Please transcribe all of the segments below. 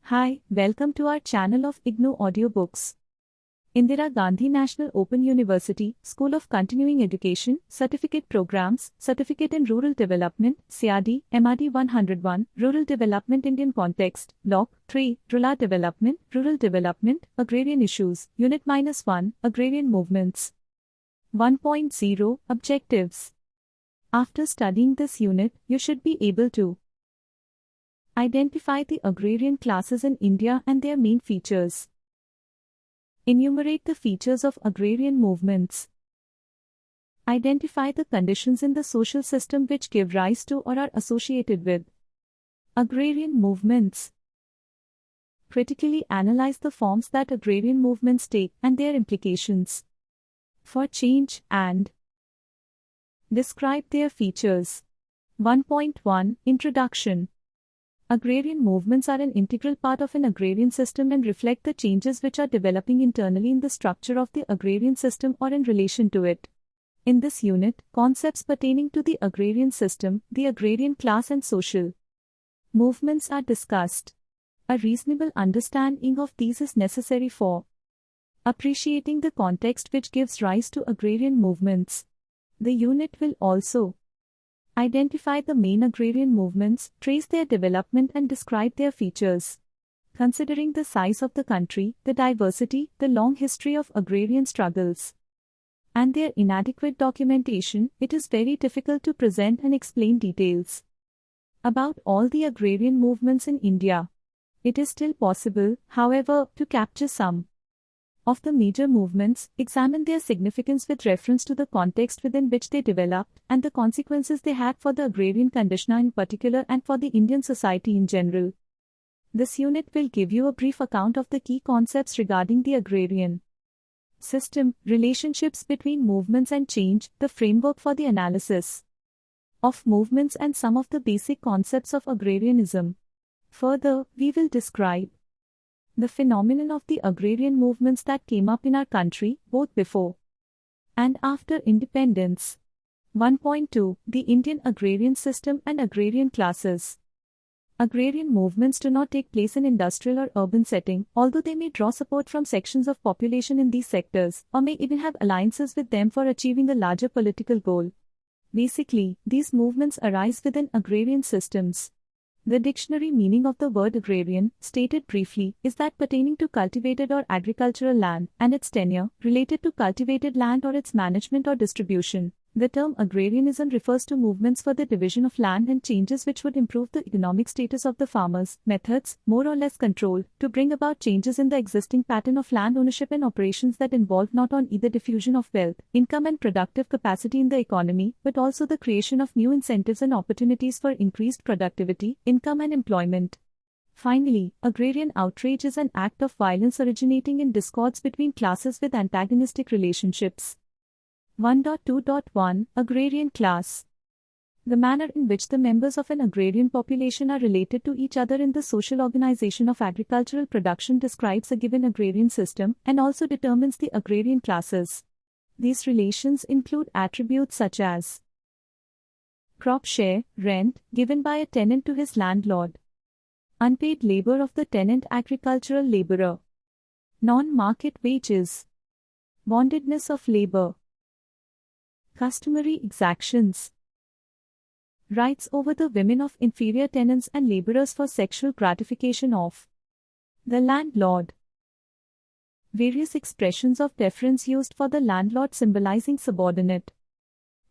Hi, welcome to our channel of IGNOU Audiobooks. Indira Gandhi National Open University, School of Continuing Education, Certificate Programs, Certificate in Rural Development, CRD, MRD-101, Rural Development Indian Context, BLOCK-3, Rural Development, Agrarian Issues, Unit-1, Agrarian Movements. 1.0 Objectives. After studying this unit, you should be able to identify the agrarian classes in India and their main features. Enumerate the features of agrarian movements. Identify the conditions in the social system which give rise to or are associated with agrarian movements. Critically analyze the forms that agrarian movements take and their implications for change and describe their features. 1.1 Introduction. Agrarian movements are an integral part of an agrarian system and reflect the changes which are developing internally in the structure of the agrarian system or in relation to it. In this unit, concepts pertaining to the agrarian system, the agrarian class and social movements are discussed. A reasonable understanding of these is necessary for appreciating the context which gives rise to agrarian movements. The unit will also identify the main agrarian movements, trace their development and describe their features. Considering the size of the country, the diversity, the long history of agrarian struggles, and their inadequate documentation, it is very difficult to present and explain details about all the agrarian movements in India. It is still possible, however, to capture some of the major movements, examine their significance with reference to the context within which they developed, and the consequences they had for the agrarian condition in particular and for the Indian society in general. This unit will give you a brief account of the key concepts regarding the agrarian system, relationships between movements and change, the framework for the analysis of movements and some of the basic concepts of agrarianism. Further, we will describe the phenomenon of the agrarian movements that came up in our country, both before and after independence. 1.2 The Indian agrarian system and agrarian classes. Agrarian movements do not take place in industrial or urban setting, although they may draw support from sections of population in these sectors, or may even have alliances with them for achieving a larger political goal. Basically, these movements arise within agrarian systems. The dictionary meaning of the word agrarian, stated briefly, is that pertaining to cultivated or agricultural land, and its tenure, related to cultivated land or its management or distribution. The term agrarianism refers to movements for the division of land and changes which would improve the economic status of the farmers, methods, more or less controlled, to bring about changes in the existing pattern of land ownership and operations that involve not only the diffusion of wealth, income and productive capacity in the economy, but also the creation of new incentives and opportunities for increased productivity, income and employment. Finally, agrarian outrage is an act of violence originating in discords between classes with antagonistic relationships. 1.2.1 Agrarian class. The manner in which the members of an agrarian population are related to each other in the social organization of agricultural production describes a given agrarian system and also determines the agrarian classes. These relations include attributes such as crop share, rent, given by a tenant to his landlord, unpaid labor of the tenant agricultural laborer, non-market wages, bondedness of labor, customary exactions, rights over the women of inferior tenants and laborers for sexual gratification of the landlord, various expressions of deference used for the landlord symbolizing subordinate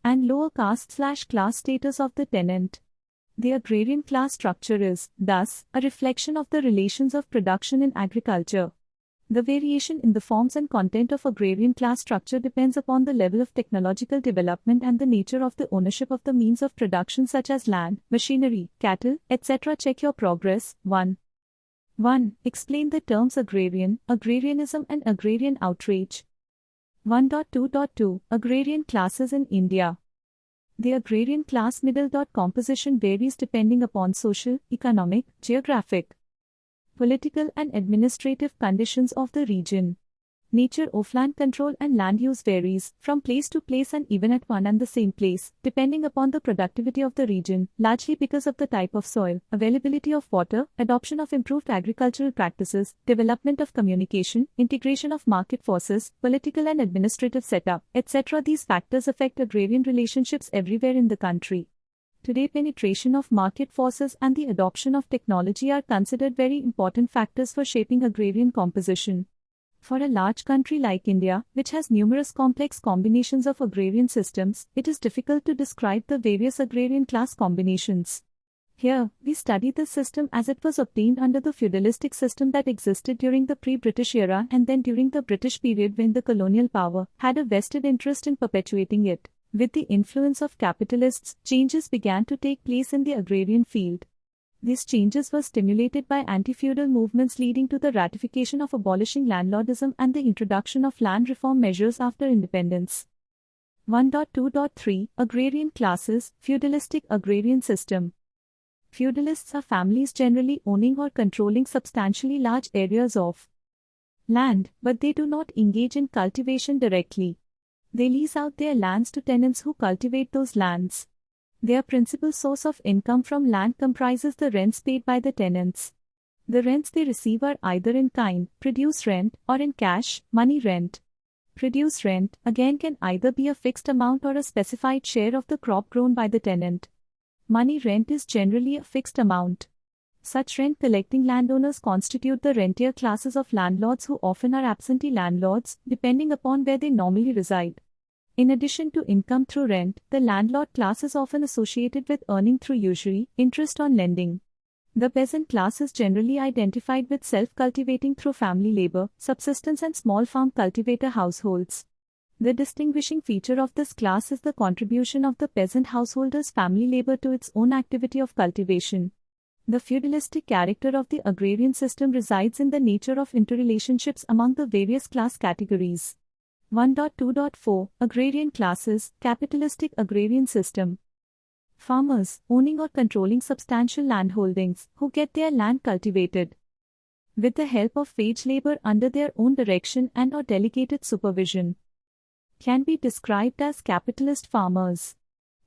and lower caste/class status of the tenant. The agrarian class structure is, thus, a reflection of the relations of production in agriculture. The variation in the forms and content of agrarian class structure depends upon the level of technological development and the nature of the ownership of the means of production such as land, machinery, cattle, etc. Check your progress. 1. Explain the terms agrarian, agrarianism and agrarian outrage. 1.2.2 Agrarian classes in India. The agrarian class middle. Composition varies depending upon social, economic, geographic, political and administrative conditions of the region. Nature of land control and land use varies from place to place and even at one and the same place, depending upon the productivity of the region, largely because of the type of soil, availability of water, adoption of improved agricultural practices, development of communication, integration of market forces, political and administrative setup, etc. These factors affect agrarian relationships everywhere in the country. Today, penetration of market forces and the adoption of technology are considered very important factors for shaping agrarian composition. For a large country like India, which has numerous complex combinations of agrarian systems, it is difficult to describe the various agrarian class combinations. Here, we study this system as it was obtained under the feudalistic system that existed during the pre-British era and then during the British period when the colonial power had a vested interest in perpetuating it. With the influence of capitalists, changes began to take place in the agrarian field. These changes were stimulated by anti-feudal movements leading to the ratification of abolishing landlordism and the introduction of land reform measures after independence. 1.2.3 Agrarian classes, feudalistic agrarian system. Feudalists are families generally owning or controlling substantially large areas of land, but they do not engage in cultivation directly. They lease out their lands to tenants who cultivate those lands. Their principal source of income from land comprises the rents paid by the tenants. The rents they receive are either in kind, produce rent, or in cash, money rent. Produce rent, again, can either be a fixed amount or a specified share of the crop grown by the tenant. Money rent is generally a fixed amount. Such rent-collecting landowners constitute the rentier classes of landlords who often are absentee landlords, depending upon where they normally reside. In addition to income through rent, the landlord class is often associated with earning through usury, interest on lending. The peasant class is generally identified with self-cultivating through family labor, subsistence and small farm cultivator households. The distinguishing feature of this class is the contribution of the peasant householder's family labor to its own activity of cultivation. The feudalistic character of the agrarian system resides in the nature of interrelationships among the various class categories. 1.2.4 Agrarian classes, capitalistic agrarian system. Farmers, owning or controlling substantial landholdings, who get their land cultivated with the help of wage labor under their own direction and or delegated supervision, can be described as capitalist farmers.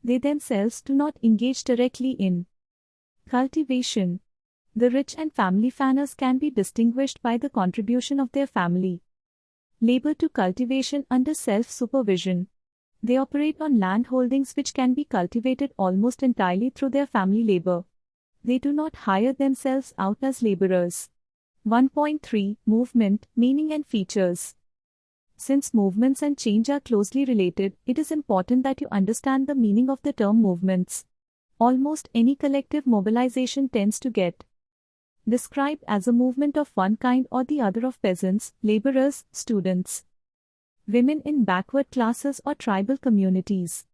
They themselves do not engage directly in cultivation. The rich and family farmers can be distinguished by the contribution of their family labor to cultivation under self-supervision. They operate on land holdings which can be cultivated almost entirely through their family labor. They do not hire themselves out as laborers. 1.3 Movement, meaning and features. Since movements and change are closely related, it is important that you understand the meaning of the term movements. Almost any collective mobilization tends to get described as a movement of one kind or the other of peasants, laborers, students, women in backward classes or tribal communities.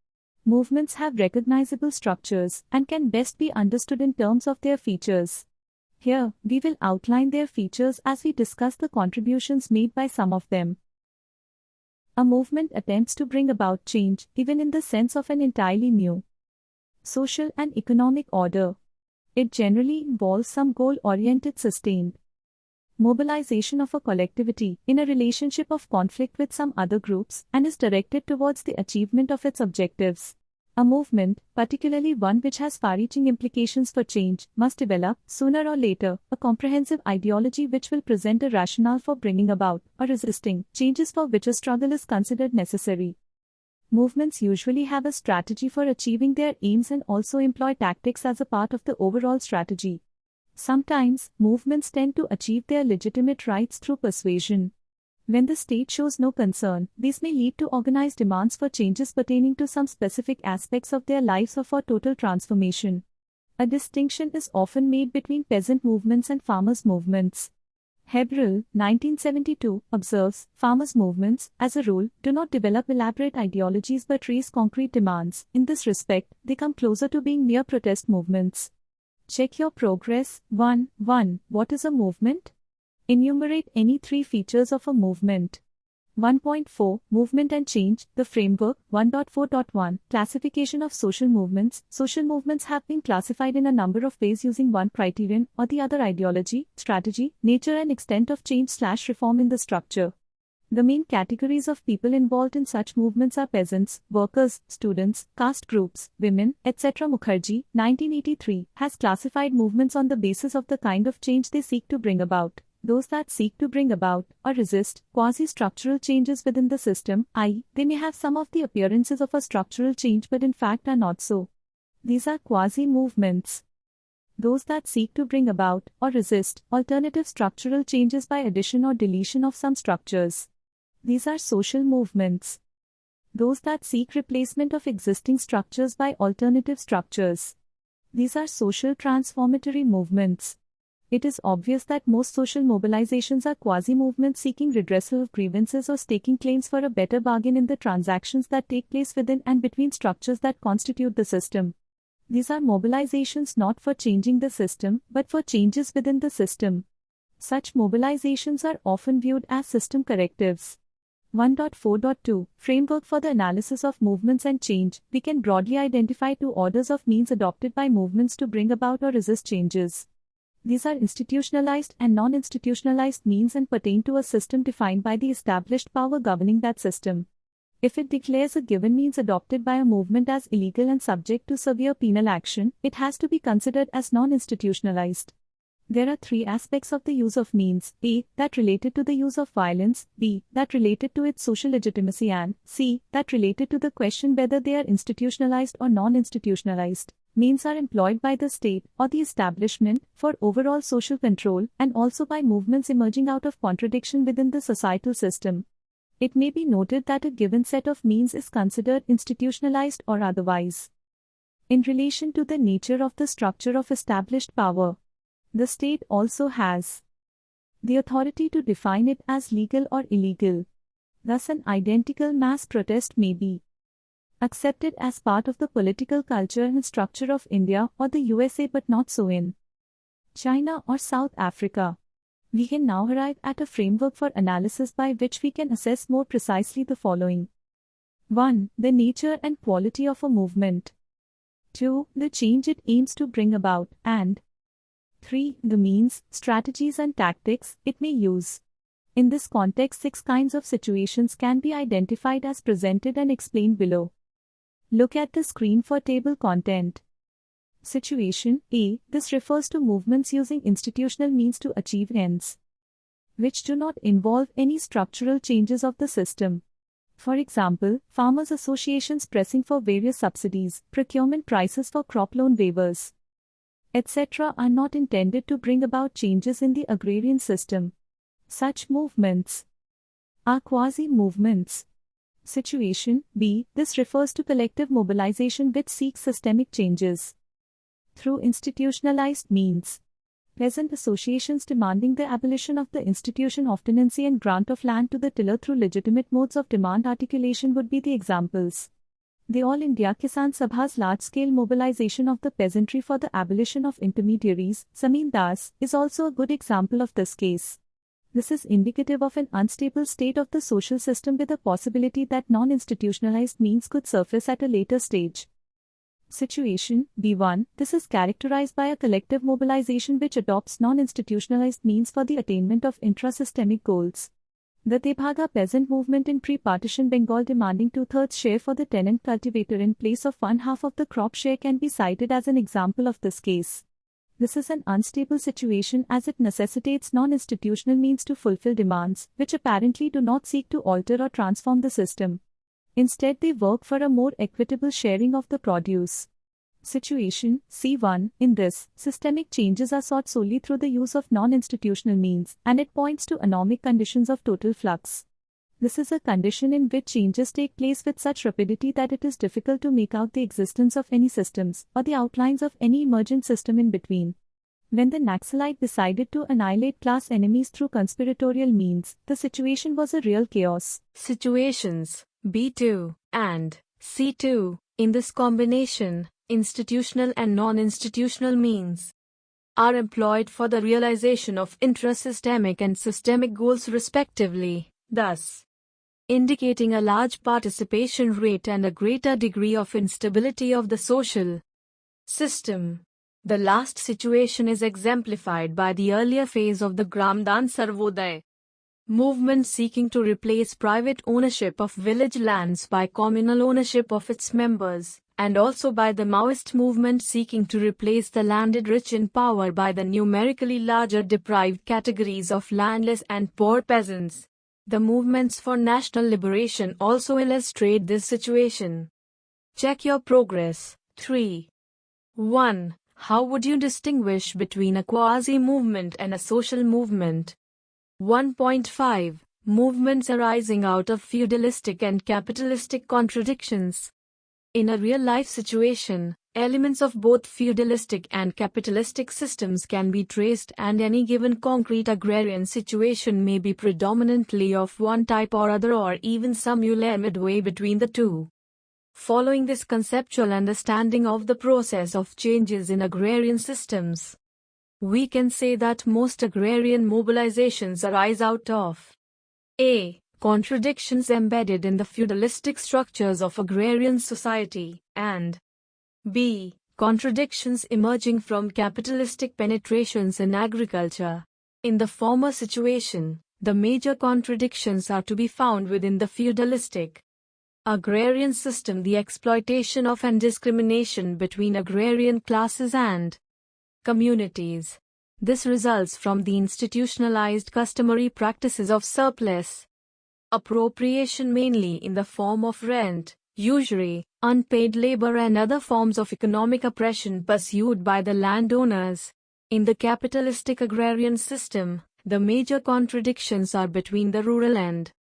Movements have recognizable structures and can best be understood in terms of their features. Here, we will outline their features as we discuss the contributions made by some of them. A movement attempts to bring about change, even in the sense of an entirely new social and economic order. It generally involves some goal-oriented sustained mobilization of a collectivity in a relationship of conflict with some other groups and is directed towards the achievement of its objectives. A movement, particularly one which has far-reaching implications for change, must develop, sooner or later, a comprehensive ideology which will present a rationale for bringing about or resisting changes for which a struggle is considered necessary. Movements usually have a strategy for achieving their aims and also employ tactics as a part of the overall strategy. Sometimes, movements tend to achieve their legitimate rights through persuasion. When the state shows no concern, these may lead to organized demands for changes pertaining to some specific aspects of their lives or for total transformation. A distinction is often made between peasant movements and farmers' movements. Hebrel, 1972, observes, farmers' movements, as a rule, do not develop elaborate ideologies but raise concrete demands. In this respect, they come closer to being mere protest movements. Check your progress. 1. What is a movement? Enumerate any three features of a movement. 1.4 Movement and change, the framework. 1.4.1 Classification of social movements. Social movements have been classified in a number of ways using one criterion or the other: ideology, strategy, nature and extent of change/reform in the structure. The main categories of people involved in such movements are peasants, workers, students, caste groups, women, etc. Mukherjee, 1983, has classified movements on the basis of the kind of change they seek to bring about. Those that seek to bring about, or resist, quasi-structural changes within the system, i.e., they may have some of the appearances of a structural change but in fact are not so. These are quasi-movements. Those that seek to bring about, or resist, alternative structural changes by addition or deletion of some structures. These are social movements. Those that seek replacement of existing structures by alternative structures. These are social transformatory movements. It is obvious that most social mobilizations are quasi-movements seeking redressal of grievances or staking claims for a better bargain in the transactions that take place within and between structures that constitute the system. These are mobilizations not for changing the system, but for changes within the system. Such mobilizations are often viewed as system correctives. 1.4.2 Framework for the analysis of movements and change. We can broadly identify two orders of means adopted by movements to bring about or resist changes. These are institutionalized and non-institutionalized means and pertain to a system defined by the established power governing that system. If it declares a given means adopted by a movement as illegal and subject to severe penal action, it has to be considered as non-institutionalized. There are three aspects of the use of means: A. That related to the use of violence, B. That related to its social legitimacy, and C. That related to the question whether they are institutionalized or non-institutionalized. Means are employed by the state or the establishment for overall social control and also by movements emerging out of contradiction within the societal system. It may be noted that a given set of means is considered institutionalized or otherwise. In relation to the nature of the structure of established power, the state also has the authority to define it as legal or illegal. Thus, an identical mass protest may be accepted as part of the political culture and structure of India or the USA but not so in China or South Africa. We can now arrive at a framework for analysis by which we can assess more precisely the following. 1. The nature and quality of a movement. 2. The change it aims to bring about, and 3. The means, strategies and tactics it may use. In this context, 6 kinds of situations can be identified as presented and explained below. Look at the screen for table content. Situation A. This refers to movements using institutional means to achieve ends which do not involve any structural changes of the system. For example, farmers' associations pressing for various subsidies, procurement prices for crop loan waivers, etc. are not intended to bring about changes in the agrarian system. Such movements are quasi-movements. Situation B. This refers to collective mobilization which seeks systemic changes through institutionalized means. Peasant associations demanding the abolition of the institution of tenancy and grant of land to the tiller through legitimate modes of demand articulation would be the examples. The All India Kisan Sabha's large-scale mobilization of the peasantry for the abolition of intermediaries, zamindars, is also a good example of this case. This is indicative of an unstable state of the social system with a possibility that non-institutionalized means could surface at a later stage. Situation B1. This is characterized by a collective mobilization which adopts non-institutionalized means for the attainment of intra-systemic goals. The Tebhaga peasant movement in pre-partition Bengal demanding 2/3 share for the tenant cultivator in place of 1/2 of the crop share can be cited as an example of this case. This is an unstable situation as it necessitates non-institutional means to fulfill demands, which apparently do not seek to alter or transform the system. Instead, they work for a more equitable sharing of the produce. Situation C1. In this, systemic changes are sought solely through the use of non-institutional means, and it points to anomic conditions of total flux. This is a condition in which changes take place with such rapidity that it is difficult to make out the existence of any systems, or the outlines of any emergent system in between. When the Naxalite decided to annihilate class enemies through conspiratorial means, the situation was a real chaos. Situations B2 and C2. In this combination, institutional and non-institutional means are employed for the realization of intrasystemic and systemic goals respectively, thus indicating a large participation rate and a greater degree of instability of the social system. The last situation is exemplified by the earlier phase of the Gramdan Sarvodaya movement seeking to replace private ownership of village lands by communal ownership of its members, and also by the Maoist movement seeking to replace the landed rich in power by the numerically larger deprived categories of landless and poor peasants. The movements for national liberation also illustrate this situation. Check your progress. 3. 1. How would you distinguish between a quasi-movement and a social movement? 1.5. Movements arising out of feudalistic and capitalistic contradictions. In a real-life situation, elements of both feudalistic and capitalistic systems can be traced, and any given concrete agrarian situation may be predominantly of one type or other, or even somewhere midway between the two. Following this conceptual understanding of the process of changes in agrarian systems, we can say that most agrarian mobilizations arise out of a. Contradictions embedded in the feudalistic structures of agrarian society, and b. Contradictions emerging from capitalistic penetrations in agriculture. In the former situation, the major contradictions are to be found within the feudalistic agrarian system, the exploitation of and discrimination between agrarian classes and communities. This results from the institutionalized customary practices of surplus appropriation, mainly in the form of rent, usury, unpaid labor, and other forms of economic oppression pursued by the landowners. In the capitalistic agrarian system, the major contradictions are between the rural and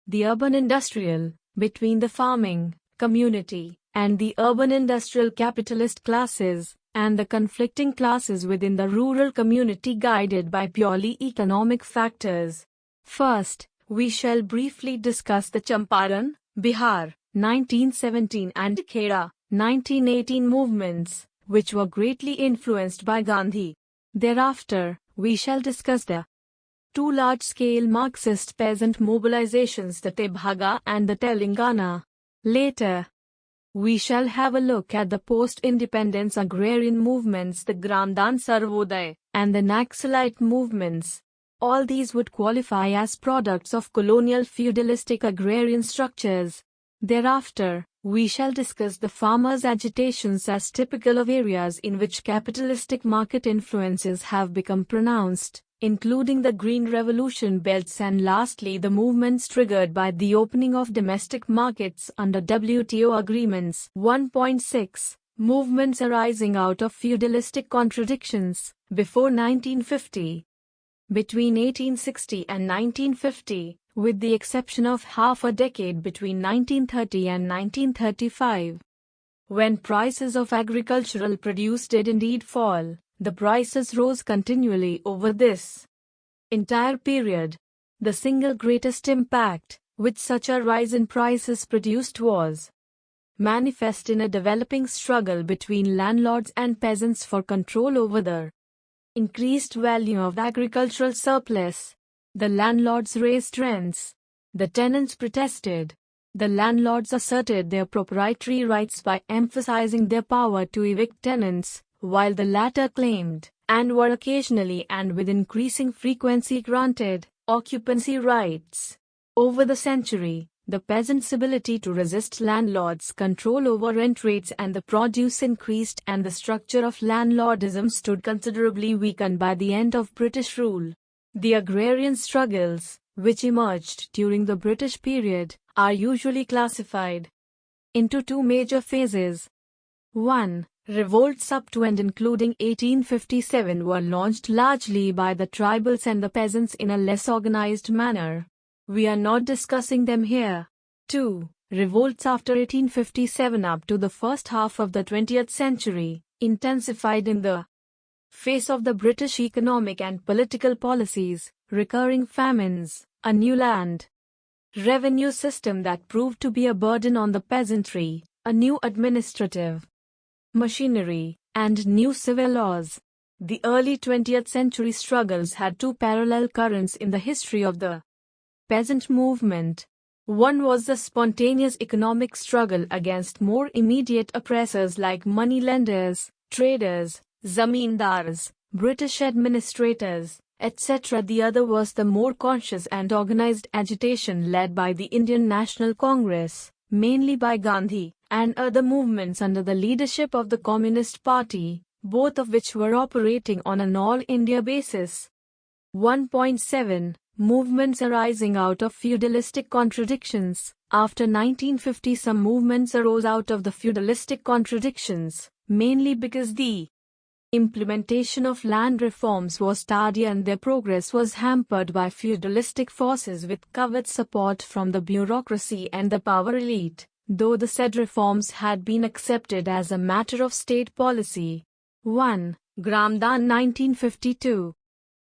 the urban industrial, between the farming community and the urban industrial capitalist classes, and the conflicting classes within the rural community guided by purely economic factors. First, we shall briefly discuss the Champaran, Bihar, 1917 and Kheda, 1918 movements, which were greatly influenced by Gandhi. Thereafter, we shall discuss the two large-scale Marxist peasant mobilizations, the Tebhaga and the Telangana. Later, we shall have a look at the post-independence agrarian movements, the Gramdan Sarvodaya, and the Naxalite movements. All these would qualify as products of colonial feudalistic agrarian structures. Thereafter, we shall discuss the farmers' agitations as typical of areas in which capitalistic market influences have become pronounced, including the Green Revolution belts, and lastly the movements triggered by the opening of domestic markets under WTO agreements. 1.6. Movements arising out of feudalistic contradictions. Before 1950. Between 1860 and 1950, with the exception of half a decade between 1930 and 1935, when prices of agricultural produce did indeed fall, the prices rose continually over this entire period. The single greatest impact which such a rise in prices produced was manifest in a developing struggle between landlords and peasants for control over the increased value of agricultural surplus. The landlords raised rents. The tenants protested. The landlords asserted their proprietary rights by emphasizing their power to evict tenants, while the latter claimed, and were occasionally and with increasing frequency granted, occupancy rights. Over the century, the peasants' ability to resist landlords' control over rent rates and the produce increased, and the structure of landlordism stood considerably weakened by the end of British rule. The agrarian struggles, which emerged during the British period, are usually classified into two major phases. 1. Revolts up to and including 1857 were launched largely by the tribals and the peasants in a less organized manner. We are not discussing them here. 2. Revolts after 1857 up to the first half of the 20th century, intensified in the face of the British economic and political policies, recurring famines, a new land revenue system that proved to be a burden on the peasantry, a new administrative machinery, and new civil laws. The early 20th century struggles had two parallel currents in the history of the peasant movement. One was the spontaneous economic struggle against more immediate oppressors like moneylenders, traders, zamindars, British administrators, etc. The other was the more conscious and organized agitation led by the Indian National Congress, mainly by Gandhi, and other movements under the leadership of the Communist Party, both of which were operating on an all-India basis. 1.7 Movements arising out of feudalistic contradictions. After 1950, some movements arose out of the feudalistic contradictions, mainly because the implementation of land reforms was tardy and their progress was hampered by feudalistic forces with covert support from the bureaucracy and the power elite, though the said reforms had been accepted as a matter of state policy. 1. Gramdan 1952.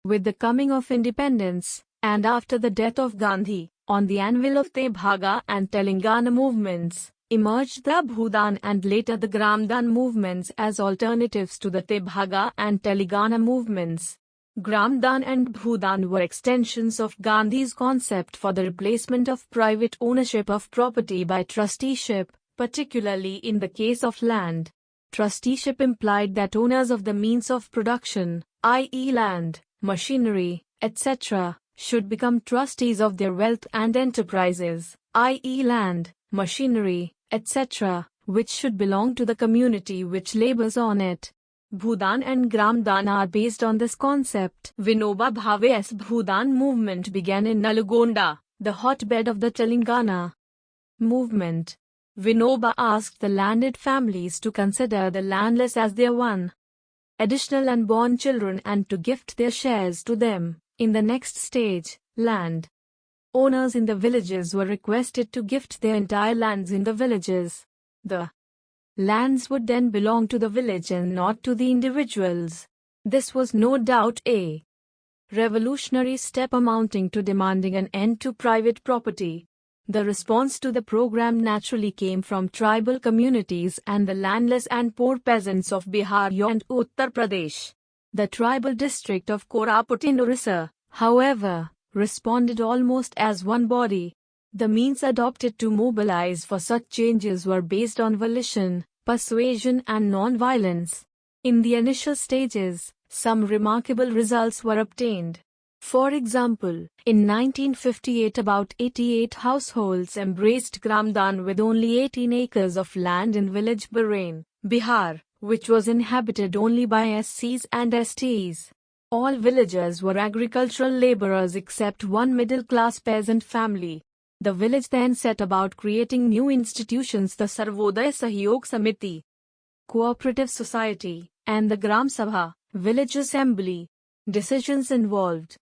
With the coming of independence, and after the death of Gandhi, on the anvil of Tebhaga and Telangana movements, emerged the Bhudan and later the Gramdan movements as alternatives to the Tebhaga and Telangana movements. Gramdan and Bhudan were extensions of Gandhi's concept for the replacement of private ownership of property by trusteeship, particularly in the case of land. Trusteeship implied that owners of the means of production, i.e. land, machinery, etc., should become trustees of their wealth and enterprises, i.e. land, machinery, etc., which should belong to the community which labors on it. Bhudan and Gramdan are based on this concept. Vinoba Bhave's Bhudan movement began in Nalgonda, the hotbed of the Telangana movement. Vinoba asked the landed families to consider the landless as their one additional unborn children and to gift their shares to them. In the next stage, land owners in the villages were requested to gift their entire lands in the villages. The lands would then belong to the village and not to the individuals. This was no doubt a revolutionary step amounting to demanding an end to private property. The response to the program naturally came from tribal communities and the landless and poor peasants of Bihar and Uttar Pradesh. The tribal district of Koraput in Orissa, however, responded almost as one body. The means adopted to mobilize for such changes were based on volition, persuasion and non-violence. In the initial stages, some remarkable results were obtained. For example, in 1958 about 88 households embraced Gramdan with only 18 acres of land in village Barain, Bihar, which was inhabited only by SCs and STs. All villagers were agricultural laborers except one middle-class peasant family. The village then set about creating new institutions, the Sarvodaya Sahyog Samiti, Cooperative Society, and the Gram Sabha, Village Assembly. Decisions involved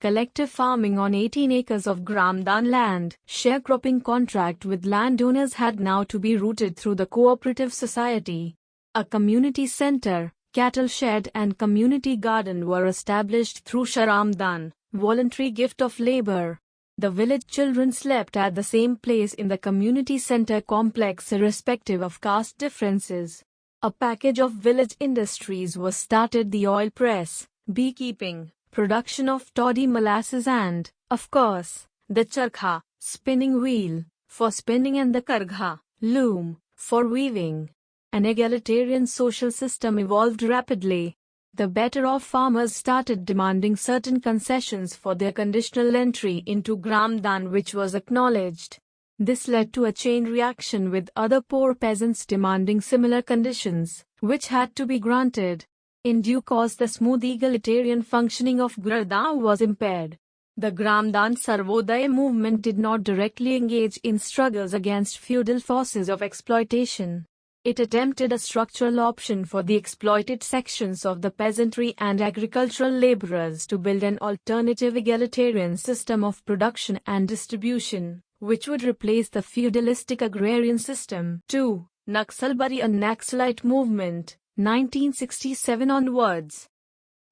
collective farming on 18 acres of Gramdan land. Sharecropping contract with landowners had now to be routed through the cooperative society. A community center, cattle shed and community garden were established through Sharamdan, voluntary gift of labor. The village children slept at the same place in the community center complex irrespective of caste differences. A package of village industries was started: the oil press, beekeeping, production of toddy molasses and, of course, the charkha, spinning wheel, for spinning and the kargha, loom, for weaving. An egalitarian social system evolved rapidly. The better-off farmers started demanding certain concessions for their conditional entry into Gramdan, which was acknowledged. This led to a chain reaction with other poor peasants demanding similar conditions, which had to be granted. In due course, the smooth egalitarian functioning of Gramdan was impaired. The Gramdan Sarvodaya movement did not directly engage in struggles against feudal forces of exploitation. It attempted a structural option for the exploited sections of the peasantry and agricultural laborers to build an alternative egalitarian system of production and distribution, which would replace the feudalistic agrarian system. 2. Naxalbari and Naxalite movement, 1967 onwards.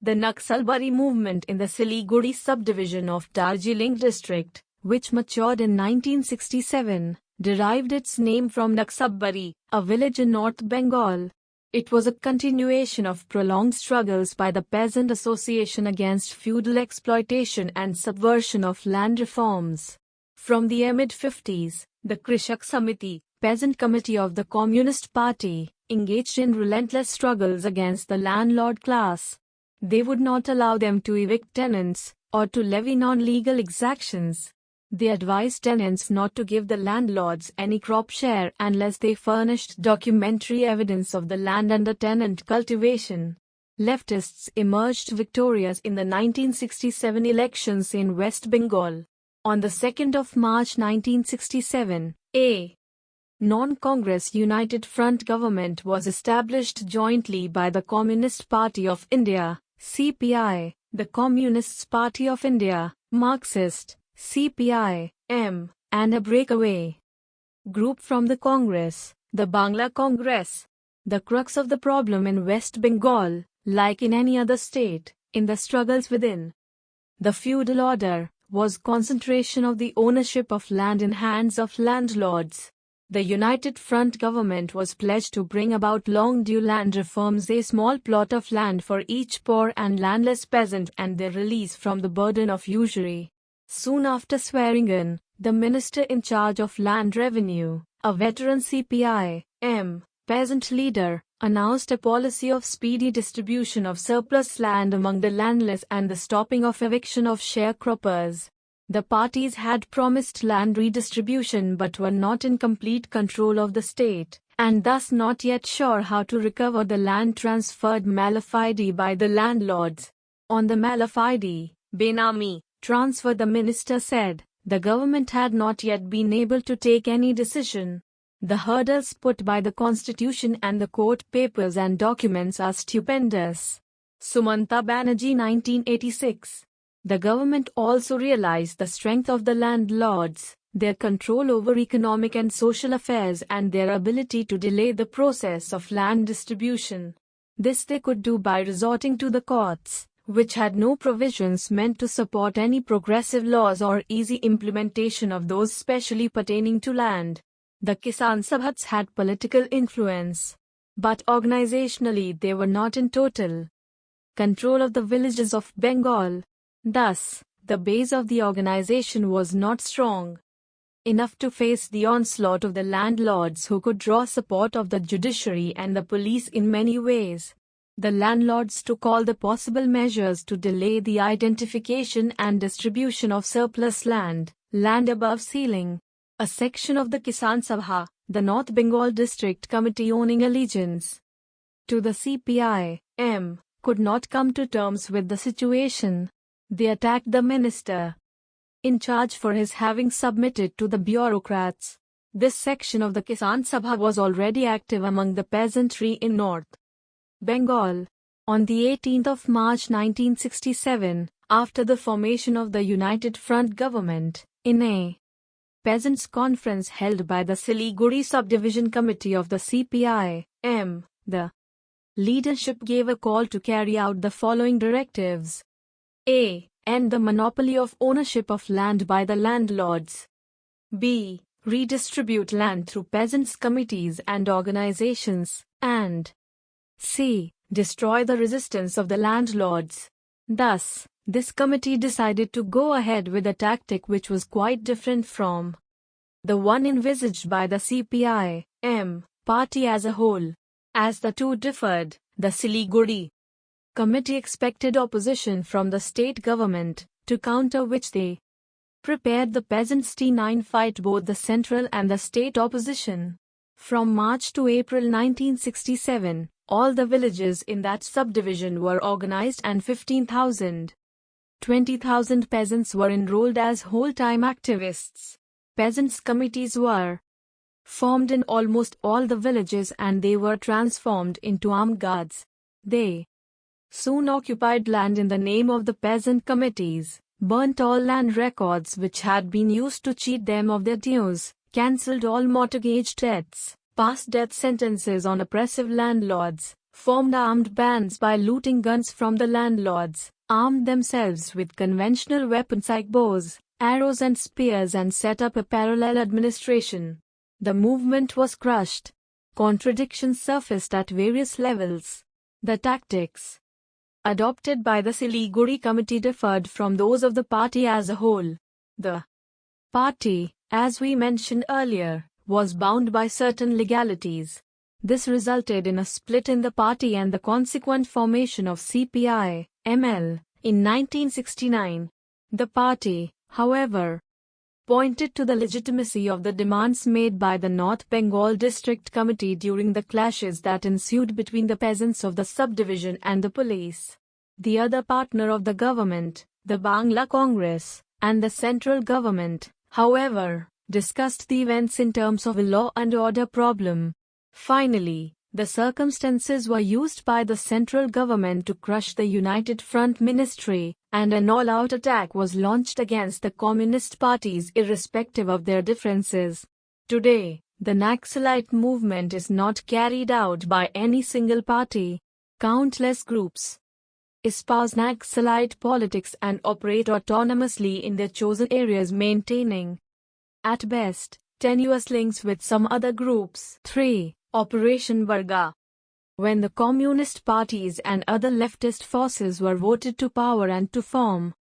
The Naxalbari movement in the Siliguri subdivision of Darjeeling district, which matured in 1967, derived its name from Naxalbari, a village in North Bengal. It was a continuation of prolonged struggles by the peasant association against feudal exploitation and subversion of land reforms. From the mid-50s, the Krishak Samiti, peasant committee of the Communist Party, engaged in relentless struggles against the landlord class. They would not allow them to evict tenants or to levy non-legal exactions. They advised tenants not to give the landlords any crop share unless they furnished documentary evidence of the land under tenant cultivation. Leftists emerged victorious in the 1967 elections in West Bengal. On the 2nd of March 1967, a non-Congress United Front government was established jointly by the Communist Party of India, CPI, the Communists Party of India, Marxist, CPI-M, and a breakaway group from the Congress, the Bangla Congress. The crux of the problem in West Bengal, like in any other state, in the struggles within the feudal order, was concentration of the ownership of land in hands of landlords. The United Front government was pledged to bring about long-due land reforms, a small plot of land for each poor and landless peasant, and their release from the burden of usury. Soon after swearing in, the minister in charge of land revenue, a veteran CPI-M peasant leader, announced a policy of speedy distribution of surplus land among the landless and the stopping of eviction of sharecroppers. The parties had promised land redistribution but were not in complete control of the state, and thus not yet sure how to recover the land transferred mala fide by the landlords. On the mala fide, Benami transfer, the minister said, the government had not yet been able to take any decision. The hurdles put by the constitution and the court papers and documents are stupendous. Sumanta Banerjee, 1986. The government also realized the strength of the landlords, their control over economic and social affairs, and their ability to delay the process of land distribution. This they could do by resorting to the courts, which had no provisions meant to support any progressive laws or easy implementation of those specially pertaining to land. The Kisan Sabhas had political influence, but organizationally they were not in total control of the villages of Bengal. Thus, the base of the organization was not strong enough to face the onslaught of the landlords, who could draw support of the judiciary and the police in many ways. The landlords took all the possible measures to delay the identification and distribution of surplus land above ceiling. A section of the Kisan Sabha, the North Bengal District Committee owning allegiance to the CPI-M, could not come to terms with the situation. They attacked the minister in charge for his having submitted to the bureaucrats. This section of the Kisan Sabha was already active among the peasantry in North Bengal. On the 18th of March 1967, after the formation of the United Front government, in a Peasants' Conference held by the Siliguri Subdivision Committee of the CPI-M, the leadership gave a call to carry out the following directives. A. End the monopoly of ownership of land by the landlords. B. Redistribute land through peasants' committees and organizations. And C. Destroy the resistance of the landlords. Thus, this committee decided to go ahead with a tactic which was quite different from the one envisaged by the CPI-M party as a whole. As the two differed, the Siliguri committee expected opposition from the state government, to counter which they prepared the peasants' T9 fight both the central and the state opposition. From March to April 1967, all the villages in that subdivision were organized and 20,000 peasants were enrolled as whole-time activists. Peasants' committees were formed in almost all the villages and they were transformed into armed guards. They soon occupied land in the name of the peasant committees, burnt all land records which had been used to cheat them of their dues, cancelled all mortgage debts, passed death sentences on oppressive landlords, formed armed bands by looting guns from the landlords, armed themselves with conventional weapons like bows, arrows and spears, and set up a parallel administration. The movement was crushed. Contradictions surfaced at various levels. The tactics adopted by the Siliguri committee differed from those of the party as a whole. The party, as we mentioned earlier, was bound by certain legalities. This resulted in a split in the party and the consequent formation of CPI-ML in 1969. The party, however, pointed to the legitimacy of the demands made by the North Bengal District Committee during the clashes that ensued between the peasants of the subdivision and the police. The other partner of the government, the Bangla Congress, and the central government, however, discussed the events in terms of a law and order problem. Finally, the circumstances were used by the central government to crush the United Front ministry, and an all-out attack was launched against the communist parties irrespective of their differences. Today, the Naxalite movement is not carried out by any single party. Countless groups espouse Naxalite politics and operate autonomously in their chosen areas, maintaining, at best, tenuous links with some other groups. 3. Operation Barga. When the communist parties and other leftist forces were voted to power and to form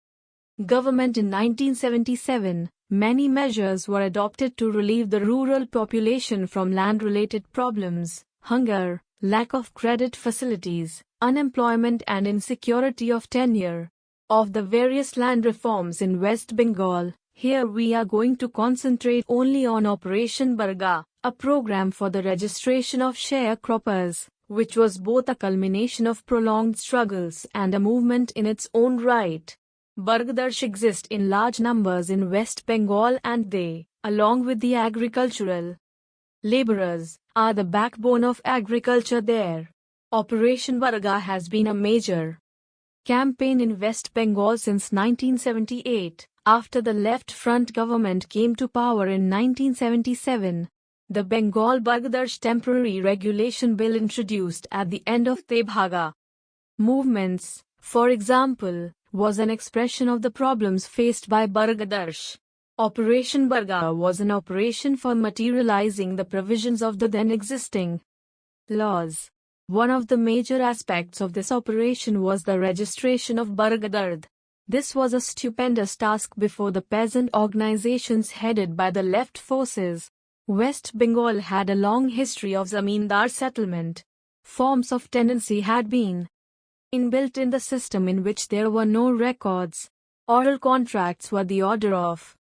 government in 1977, many measures were adopted to relieve the rural population from land-related problems, hunger, lack of credit facilities, unemployment and insecurity of tenure. Of the various land reforms in West Bengal, here we are going to concentrate only on Operation Barga, a program for the registration of sharecroppers, which was both a culmination of prolonged struggles and a movement in its own right. Bargadarsh exist in large numbers in West Bengal and they, along with the agricultural laborers, are the backbone of agriculture there. Operation Barga has been a major campaign in West Bengal since 1978, after the Left Front government came to power in 1977. The Bengal Bargadarsh Temporary Regulation Bill introduced at the end of the Bhaga movements, for example, was an expression of the problems faced by Bargadarsh. Operation Barga was an operation for materializing the provisions of the then existing laws. One of the major aspects of this operation was the registration of Bargadard. This was a stupendous task before the peasant organizations headed by the left forces. West Bengal had a long history of zamindar settlement. Forms of tenancy had been inbuilt in the system in which there were no records. Oral contracts were the order of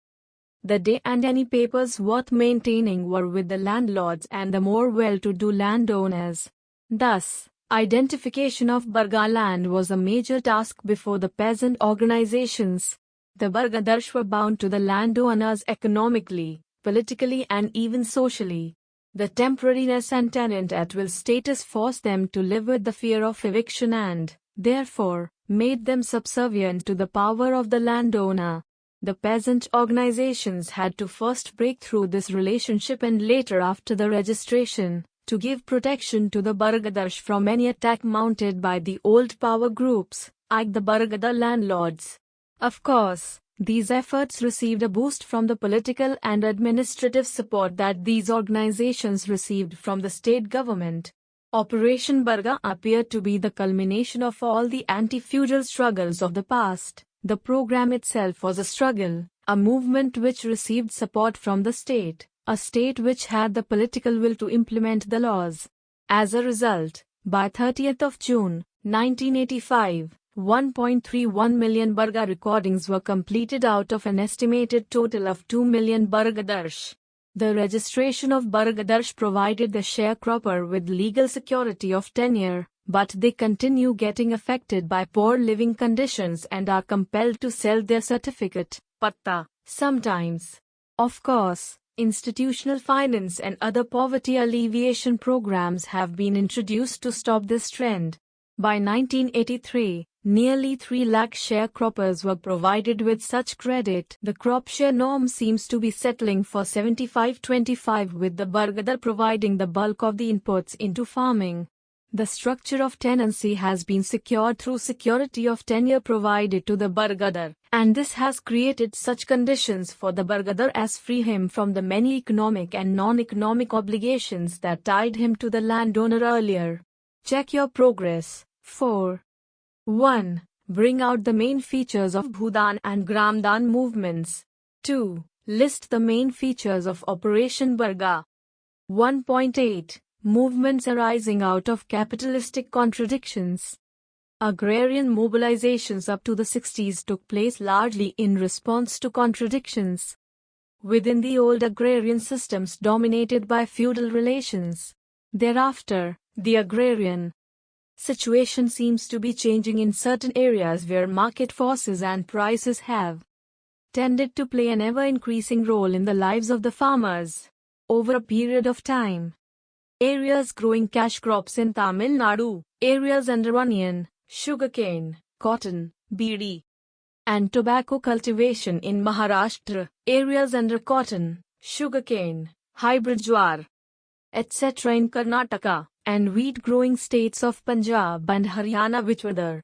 the day and any papers worth maintaining were with the landlords and the more well-to-do landowners. Thus, identification of Barga land was a major task before the peasant organizations. The Bargadarsh were bound to the landowners economically, politically and even socially. The temporariness and tenant-at-will status forced them to live with the fear of eviction and, therefore, made them subservient to the power of the landowner. The peasant organizations had to first break through this relationship and later, after the registration, to give protection to the Bargadarsh from any attack mounted by the old power groups, like the Bargadar landlords. Of course, these efforts received a boost from the political and administrative support that these organizations received from the state government. Operation Barga appeared to be the culmination of all the anti-feudal struggles of the past. The program itself was a struggle, a movement which received support from the state, a state which had the political will to implement the laws. As a result, by 30th of June, 1985, 1.31 million Barga recordings were completed out of an estimated total of 2 million Bargadarsh. The registration of Bargadarsh provided the sharecropper with legal security of tenure, but they continue getting affected by poor living conditions and are compelled to sell their certificate, patta, sometimes. Of course, institutional finance and other poverty alleviation programs have been introduced to stop this trend. By 1983, nearly 3 lakh sharecroppers were provided with such credit. The crop share norm seems to be settling for 75-25, with the Bargadar providing the bulk of the inputs into farming. The structure of tenancy has been secured through security of tenure provided to the Bargadar, and this has created such conditions for the Bargadar as free him from the many economic and non-economic obligations that tied him to the landowner earlier. Check your progress. 4. 1. Bring out the main features of Bhudan and Gramdan movements. 2. List the main features of Operation Barga. 1.8. movements arising out of capitalistic contradictions. Agrarian mobilizations up to the 60s took place largely in response to contradictions within the old agrarian systems dominated by feudal relations. Thereafter, the agrarian situation seems to be changing in certain areas where market forces and prices have tended to play an ever-increasing role in the lives of the farmers over a period of time. Areas growing cash crops in Tamil Nadu, areas under onion, sugarcane, cotton, beedi, and tobacco cultivation in Maharashtra, areas under cotton, sugarcane, hybrid jowar, etc. in Karnataka, and wheat-growing states of Punjab and Haryana, which were the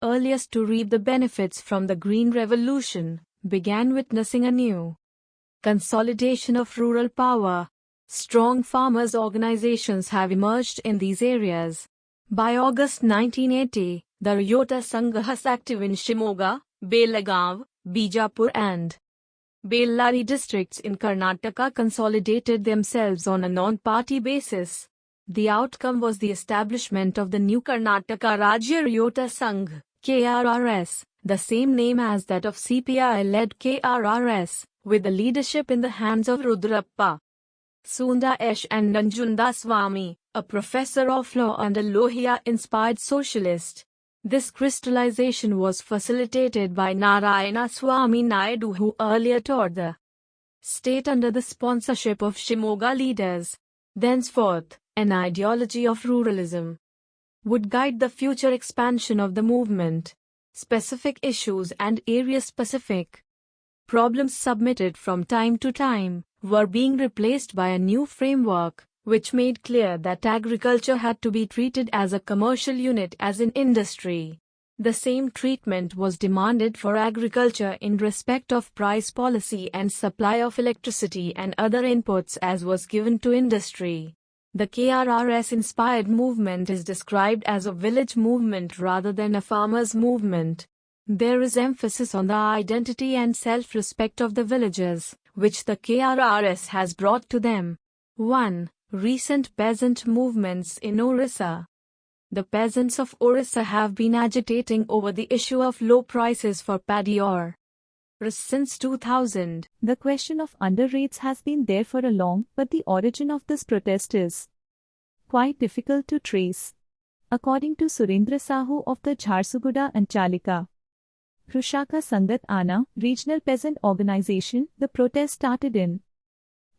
earliest to reap the benefits from the Green Revolution, began witnessing a new consolidation of rural power. Strong farmers' organizations have emerged in these areas. By August 1980, the Ryota Sanghas active in Shimoga, Belagav, Bijapur and Bellary districts in Karnataka consolidated themselves on a non-party basis. The outcome was the establishment of the new Karnataka Rajya Ryota Sangh, KRRS, the same name as that of CPI-led KRRS, with the leadership in the hands of Rudrappa Sundaresh and Nanjunda Swami, a professor of law and a Lohia-inspired socialist. This crystallization was facilitated by Narayana Swami Naidu, who earlier taught the state under the sponsorship of Shimoga leaders. Thenceforth, an ideology of ruralism would guide the future expansion of the movement. Specific issues and area-specific problems submitted from time to time were being replaced by a new framework, which made clear that agriculture had to be treated as a commercial unit as in industry. The same treatment was demanded for agriculture in respect of price policy and supply of electricity and other inputs as was given to industry. The KRRS-inspired movement is described as a village movement rather than a farmers' movement. There is emphasis on the identity and self-respect of the villagers, which the KRRS has brought to them. 1. Recent peasant movements in Orissa. The peasants of Orissa have been agitating over the issue of low prices for paddy or rice since 2000. The question of under rates has been there for a long, but the origin of this protest is quite difficult to trace. According to Surendra Sahu of the Jharsuguda and Chalika Krushaka Sangat Ana regional peasant organization, the protest started in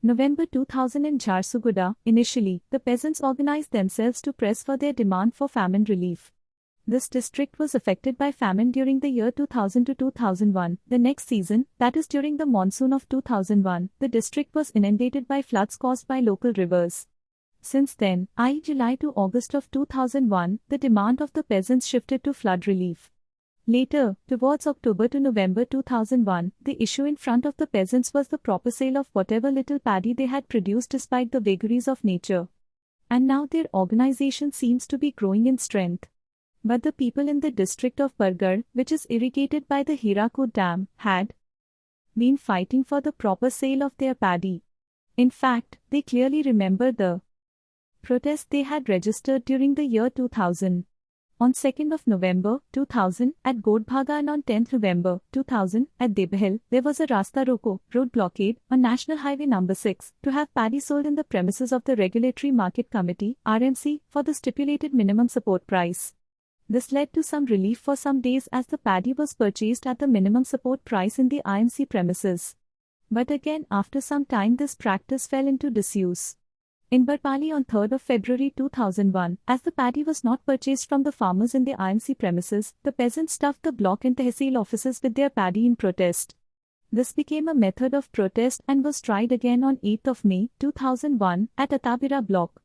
November 2000 in Jharsuguda. Initially, the peasants organized themselves to press for their demand for famine relief. This district was affected by famine during the year 2000 to 2001. The next season, that is during the monsoon of 2001, the district was inundated by floods caused by local rivers. Since then, i.e. July to August of 2001, the demand of the peasants shifted to flood relief. Later, towards October to November 2001, the issue in front of the peasants was the proper sale of whatever little paddy they had produced despite the vagaries of nature. And now their organization seems to be growing in strength. But the people in the district of Bargarh, which is irrigated by the Hirakud Dam, had been fighting for the proper sale of their paddy. In fact, they clearly remember the protest they had registered during the year 2000. On 2nd of November 2000 at Godbhaga and on 10th November 2000 at Debahel, there was a Rasta Roko road blockade on National Highway No. 6 to have paddy sold in the premises of the Regulatory Market Committee (RMC) for the stipulated minimum support price. This led to some relief for some days as the paddy was purchased at the minimum support price in the IMC premises. But again, after some time, this practice fell into disuse. In Barpali on 3rd of February 2001, as the paddy was not purchased from the farmers in the IMC premises, the peasants stuffed the block and tehsil offices with their paddy in protest. This became a method of protest and was tried again on 8th of May 2001 at Atabira block.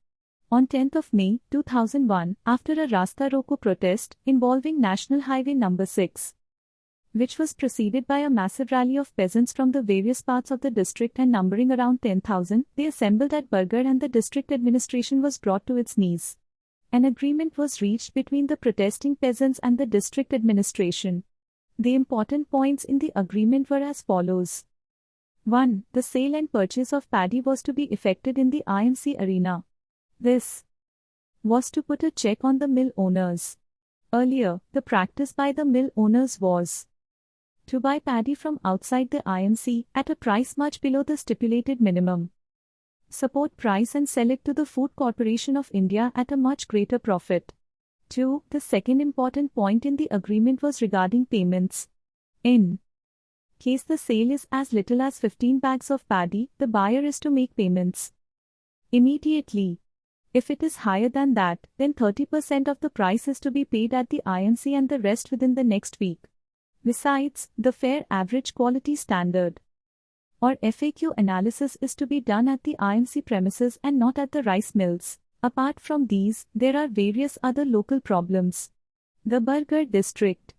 On 10th of May 2001, after a Rasta Roko protest involving National Highway No. 6, which was preceded by a massive rally of peasants from the various parts of the district and numbering around 10,000, they assembled at Bargarh and the district administration was brought to its knees. An agreement was reached between the protesting peasants and the district administration. The important points in the agreement were as follows. 1. The sale and purchase of paddy was to be effected in the IMC arena. This was to put a check on the mill owners. Earlier, the practice by the mill owners was to buy paddy from outside the IMC at a price much below the stipulated minimum support price and sell it to the Food Corporation of India at a much greater profit. 2. The second important point in the agreement was regarding payments. In case the sale is as little as 15 bags of paddy, the buyer is to make payments immediately. If it is higher than that, then 30% of the price is to be paid at the IMC and the rest within the next week. Besides, the fair average quality standard or FAQ analysis is to be done at the IMC premises and not at the rice mills. Apart from these, there are various other local problems. The Bargarh district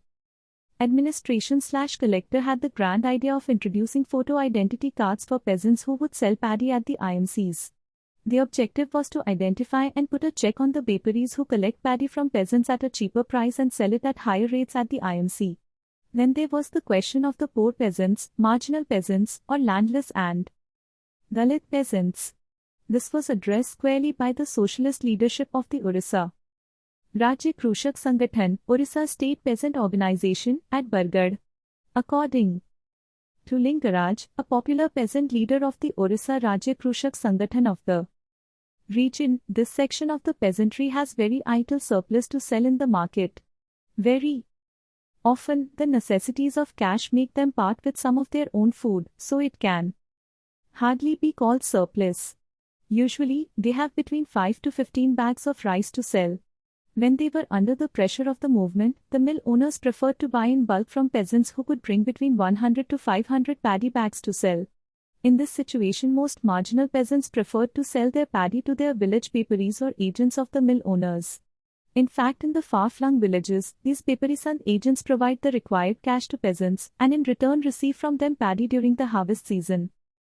administration/collector had the grand idea of introducing photo identity cards for peasants who would sell paddy at the IMCs. The objective was to identify and put a check on the bakeries who collect paddy from peasants at a cheaper price and sell it at higher rates at the IMC. Then there was the question of the poor peasants, marginal peasants, or landless and Dalit peasants. This was addressed squarely by the socialist leadership of the Orissa Rajya Krushak Sangathan, Orissa State Peasant Organization, at Bargarh. According to Lingaraj, a popular peasant leader of the Orissa Rajya Krushak Sangathan of the region, this section of the peasantry has very idle surplus to sell in the market. Very often, the necessities of cash make them part with some of their own food, so it can hardly be called surplus. Usually, they have between 5 to 15 bags of rice to sell. When they were under the pressure of the movement, the mill owners preferred to buy in bulk from peasants who could bring between 100 to 500 paddy bags to sell. In this situation, most marginal peasants preferred to sell their paddy to their village paperies or agents of the mill owners. In fact, in the far-flung villages, these paperies and agents provide the required cash to peasants and in return receive from them paddy during the harvest season.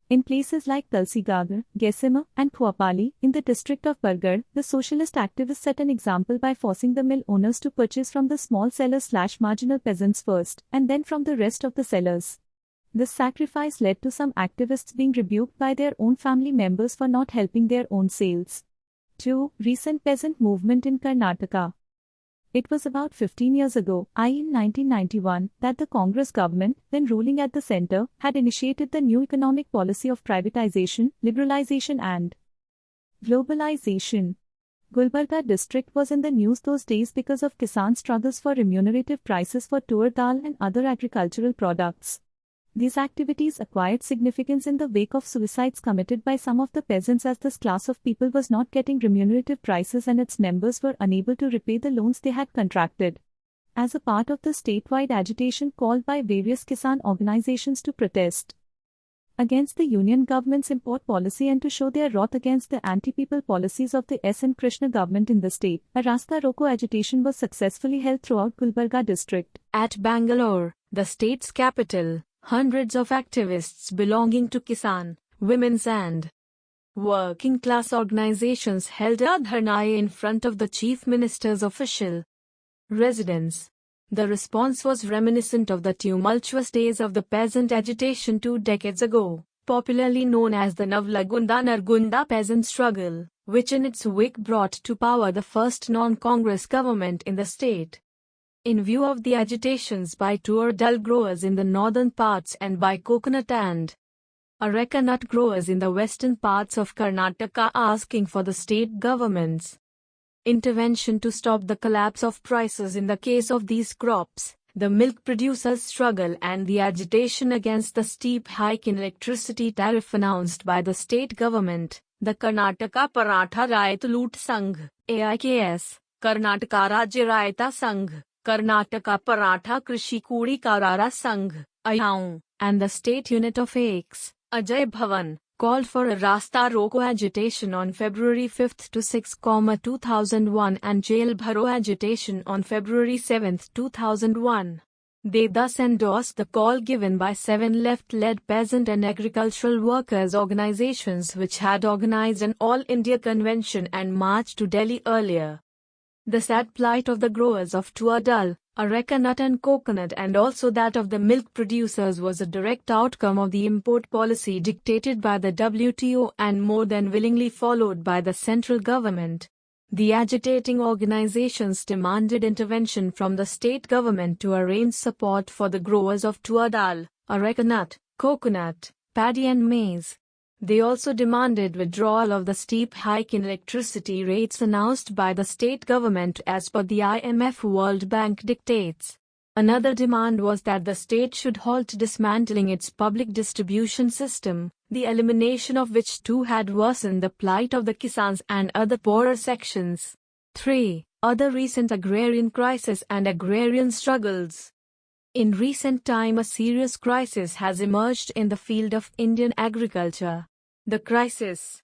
In places like Tulsigagar, Gesima, and Khuapali, in the district of Bargarh, the socialist activists set an example by forcing the mill owners to purchase from the small sellers/marginal peasants first, and then from the rest of the sellers. This sacrifice led to some activists being rebuked by their own family members for not helping their own sales. 2. Recent peasant movement in Karnataka. It was about 15 years ago, i.e. in 1991, that the Congress government, then ruling at the centre, had initiated the new economic policy of privatization, liberalization and globalization. Gulbarga district was in the news those days because of Kisan struggles for remunerative prices for tur dal and other agricultural products. These activities acquired significance in the wake of suicides committed by some of the peasants as this class of people was not getting remunerative prices and its members were unable to repay the loans they had contracted. As a part of the statewide agitation called by various Kisan organizations to protest against the union government's import policy and to show their wrath against the anti-people policies of the S.N. Krishna government in the state, a Rasta Roko agitation was successfully held throughout Gulbarga district. At Bangalore, the state's capital, hundreds of activists belonging to Kisan, women's and working class organizations held a dharna in front of the Chief Minister's official residence. The response was reminiscent of the tumultuous days of the peasant agitation 2 decades ago, popularly known as the Navlagunda-Nargunda peasant struggle, which in its wake brought to power the first non-Congress government in the state. In view of the agitations by tur dal growers in the northern parts and by coconut and areca nut growers in the western parts of Karnataka asking for the state government's intervention to stop the collapse of prices in the case of these crops, the milk producers' struggle and the agitation against the steep hike in electricity tariff announced by the state government, the Karnataka Paratha Rayat Loot Sangh, AIKS, Karnataka Rajya Rayata Sangh, Karnataka Paratha Krishi Kudi Karara Sangh, IGNOU, and the state unit of AIKS, Ajay Bhavan, called for a Rasta Roko agitation on February 5 to 6, 2001 and Jail Bharo agitation on February 7, 2001. They thus endorsed the call given by 7 left-led peasant and agricultural workers organizations which had organized an all-India convention and marched to Delhi earlier. The sad plight of the growers of tur dal, areca nut and coconut, and also that of the milk producers, was a direct outcome of the import policy dictated by the WTO and more than willingly followed by the central government. The agitating organizations demanded intervention from the state government to arrange support for the growers of tur dal, areca nut, coconut, paddy and maize. They also demanded withdrawal of the steep hike in electricity rates announced by the state government as per the IMF World Bank dictates. Another demand was that the state should halt dismantling its public distribution system, the elimination of which too had worsened the plight of the Kisans and other poorer sections. 3. Other recent agrarian crises and agrarian struggles. In recent time, a serious crisis has emerged in the field of Indian agriculture. The crisis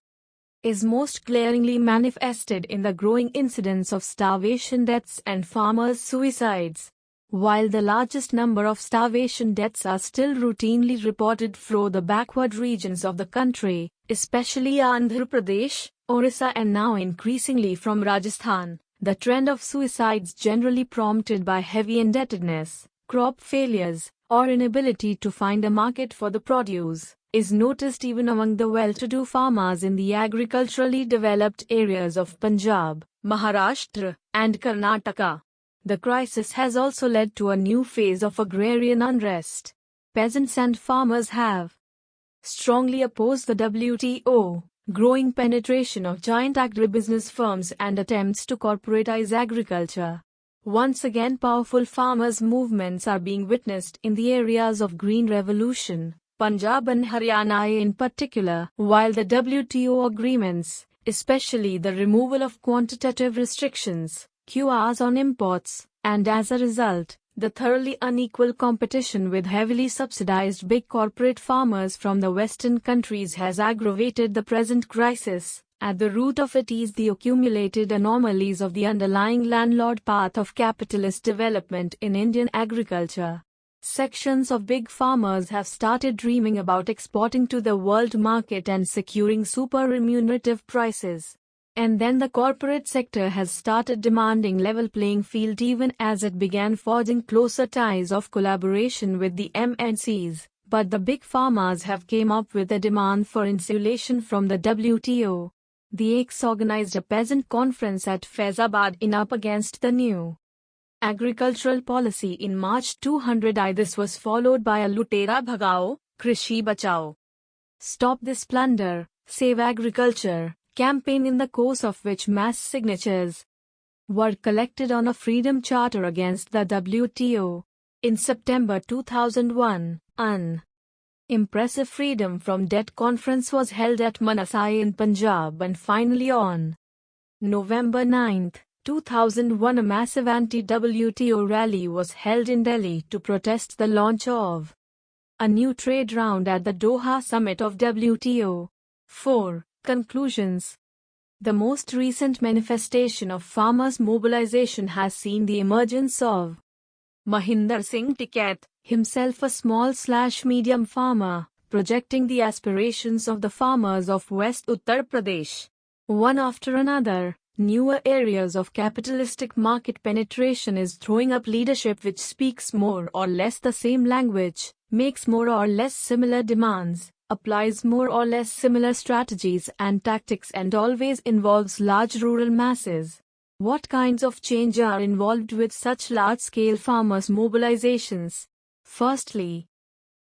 is most glaringly manifested in the growing incidence of starvation deaths and farmers' suicides. While the largest number of starvation deaths are still routinely reported from the backward regions of the country, especially Andhra Pradesh, Orissa and now increasingly from Rajasthan, the trend of suicides generally prompted by heavy indebtedness, crop failures, or inability to find a market for the produce, is noticed even among the well-to-do farmers in the agriculturally developed areas of Punjab, Maharashtra, and Karnataka. The crisis has also led to a new phase of agrarian unrest. Peasants and farmers have strongly opposed the WTO, growing penetration of giant agribusiness firms and attempts to corporatize agriculture. Once again, powerful farmers' movements are being witnessed in the areas of Green Revolution, Punjab and Haryana in particular, while the WTO agreements, especially the removal of quantitative restrictions, QRs on imports, and as a result, the thoroughly unequal competition with heavily subsidized big corporate farmers from the Western countries has aggravated the present crisis. At the root of it is the accumulated anomalies of the underlying landlord path of capitalist development in Indian agriculture. Sections of big farmers have started dreaming about exporting to the world market and securing super remunerative prices. And then the corporate sector has started demanding level playing field even as it began forging closer ties of collaboration with the MNCs. But the big farmers have came up with a demand for insulation from the WTO. The AIX organized a peasant conference at Faizabad in up against the new agricultural policy in March 200I. This was followed by a Lutera Bhagao, Krishi Bachao, Stop This Plunder, Save Agriculture campaign, in the course of which mass signatures were collected on a freedom charter against the WTO. In September 2001, an impressive freedom from debt conference was held at Manasai in Punjab, and finally on November 9, 2001 a massive anti-WTO rally was held in Delhi to protest the launch of a new trade round at the Doha summit of WTO. 4. Conclusions. The most recent manifestation of farmers' mobilization has seen the emergence of Mahinder Singh Tikait, himself a small/medium farmer, projecting the aspirations of the farmers of West Uttar Pradesh. One after another, newer areas of capitalistic market penetration is throwing up leadership which speaks more or less the same language, makes more or less similar demands, applies more or less similar strategies and tactics, and always involves large rural masses. What kinds of change are involved with such large-scale farmers' mobilizations? Firstly,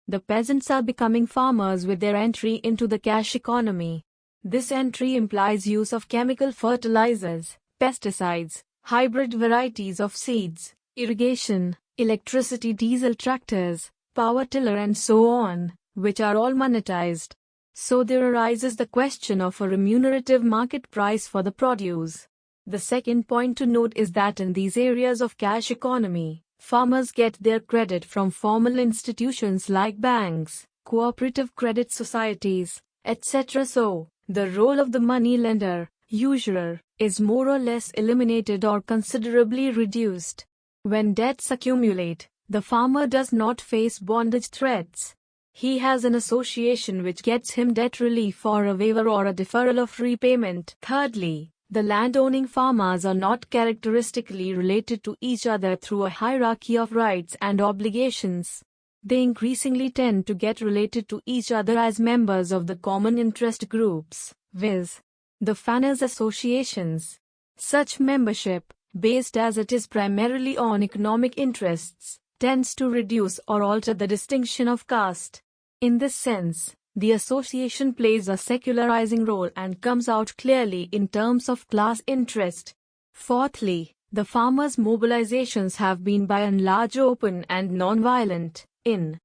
the peasants are becoming farmers with their entry into the cash economy. This entry implies use of chemical fertilizers, pesticides, hybrid varieties of seeds, irrigation, electricity, diesel tractors, power tiller and so on, which are all monetized. So there arises the question of a remunerative market price for the produce. The second point to note is that in these areas of cash economy, farmers get their credit from formal institutions like banks, cooperative credit societies, etc. So, the role of the money lender, usurer, is more or less eliminated or considerably reduced. When debts accumulate, the farmer does not face bondage threats. He has an association which gets him debt relief or a waiver or a deferral of repayment. Thirdly, The landowning farmers are not characteristically related to each other through a hierarchy of rights and obligations. They increasingly tend to get related to each other as members of the common interest groups, viz. the farmers' associations. Such membership, based as it is primarily on economic interests, tends to reduce or alter the distinction of caste. In this sense, the association plays a secularizing role and comes out clearly in terms of class interest. Fourthly, the farmers' mobilizations have been by and large open and non-violent, in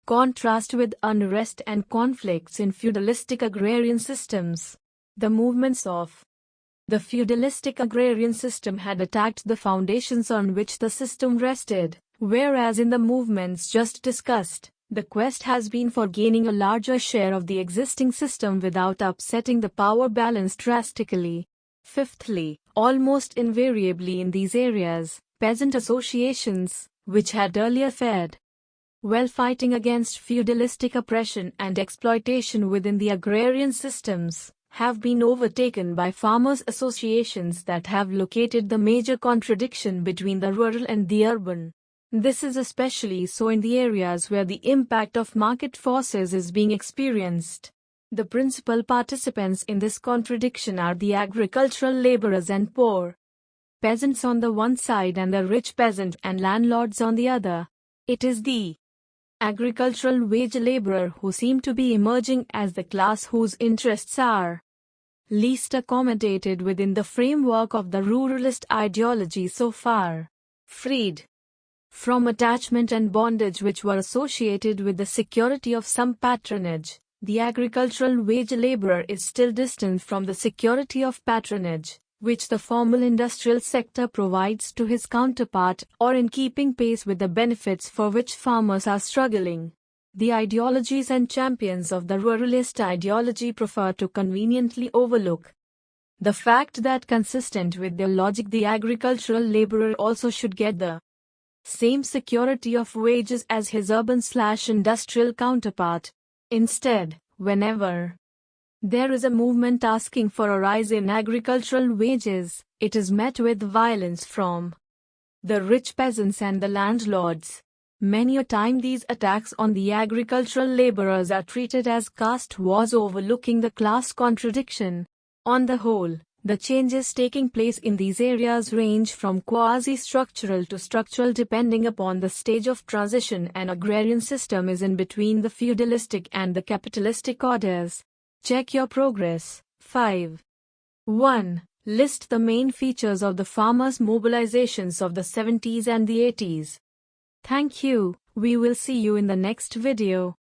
contrast with unrest and conflicts in feudalistic agrarian systems. The movements of the feudalistic agrarian system had attacked the foundations on which the system rested, whereas in the movements just discussed, the quest has been for gaining a larger share of the existing system without upsetting the power balance drastically. Fifthly, almost invariably in these areas, peasant associations, which had earlier fared well fighting against feudalistic oppression and exploitation within the agrarian systems, have been overtaken by farmers' associations that have located the major contradiction between the rural and the urban. This is especially so in the areas where the impact of market forces is being experienced. The principal participants in this contradiction are the agricultural laborers and poor peasants on the one side and the rich peasant and landlords on the other. It is the agricultural wage laborer who seem to be emerging as the class whose interests are least accommodated within the framework of the ruralist ideology so far. Freed from attachment and bondage which were associated with the security of some patronage, the agricultural wage laborer is still distant from the security of patronage, which the formal industrial sector provides to his counterpart, or in keeping pace with the benefits for which farmers are struggling. The ideologies and champions of the ruralist ideology prefer to conveniently overlook the fact that, consistent with their logic, the agricultural laborer also should get the same security of wages as his urban/industrial counterpart. Instead, whenever there is a movement asking for a rise in agricultural wages, it is met with violence from the rich peasants and the landlords. Many a time these attacks on the agricultural laborers are treated as caste wars, overlooking the class contradiction. On the whole, the changes taking place in these areas range from quasi-structural to structural depending upon the stage of transition an agrarian system is in between the feudalistic and the capitalistic orders. Check your progress. 5. 1. List the main features of the farmers' mobilizations of the 70s and the 80s. Thank you. We will see you in the next video.